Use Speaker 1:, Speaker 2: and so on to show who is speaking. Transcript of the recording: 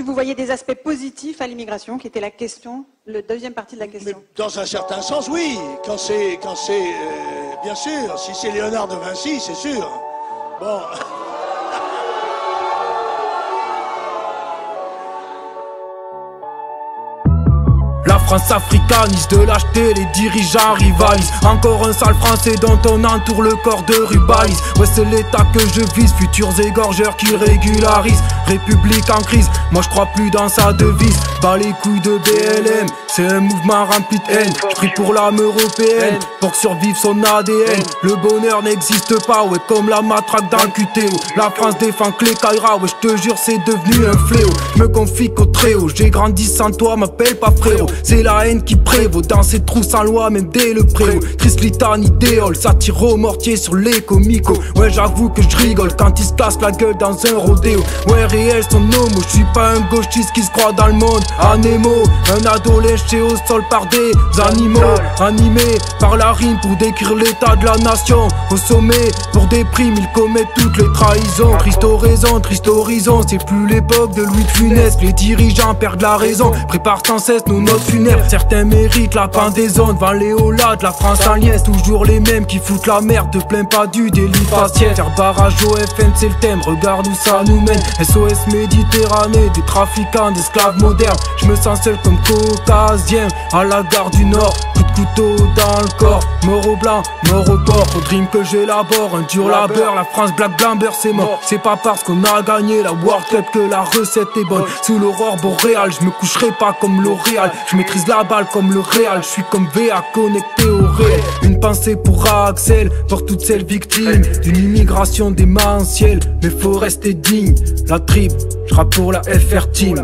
Speaker 1: vous voyez des aspects positifs à l'immigration, qui était la question, la deuxième partie de la question.
Speaker 2: Mais dans un certain sens, oui. Quand c'est, bien sûr, si c'est Léonard de Vinci, c'est sûr. Bon.
Speaker 3: La France africanise, de lâcheté, les dirigeants rivalisent. Encore un sale français dont on entoure le corps de rubalise. Ouais, c'est l'état que je vise, futurs égorgeurs qui régularisent. République en crise, moi je crois plus dans sa devise. Bas les couilles de BLM, c'est un mouvement rempli de haine. Je prie pour l'âme européenne, pour que survive son ADN. Le bonheur n'existe pas, ouais, comme la matraque dans le QTO. La France défend que les Kaira, ouais, je te jure c'est devenu un fléau. Je me confie qu'au Très-Haut, j'ai grandi sans toi, m'appelle pas frérot. C'est la haine qui prévaut dans ces trous sans loi, même dès le préau. Triste litanie d'éole, ça tire au mortier sur les comicos. Ouais, j'avoue que je rigole quand ils se cassent la gueule dans un rodéo. Ouais, réel son homo, je suis pas un gauchiste qui se croit dans le monde. Anémo, un ado léché au sol par des animaux. Animé par la rime pour décrire l'état de la nation. Au sommet, pour des primes, ils commettent toutes les trahisons. Triste oraison, triste horizon, c'est plus l'époque de Louis de Funès. Les dirigeants perdent la raison, préparent sans cesse nos notes funèbres. Certains méritent la pendaison devant les Olas de la France en liesse. Toujours les mêmes qui foutent la merde, te plains pas du délit faciès. Faire barrage au FN c'est le thème, regarde où ça nous mène. SOS Méditerranée, des trafiquants d'esclaves modernes. Je me sens seul comme caucasien à la gare du Nord. Coup de couteau dans le corps, mort au blanc, mort au port. Au dream que j'élabore, un dur labeur. La France black blamber c'est mort. C'est pas parce qu'on a gagné la World Cup que la recette est bonne. Sous l'aurore boréale, je me coucherai pas comme L'Oréal. Je maîtrise la balle comme le Real. Je suis comme VA connecté au réel. Une pensée pour Axel, pour toutes celles victimes d'une immigration démentielle. Mais faut rester digne, la tribe, je rappe pour la FR Team.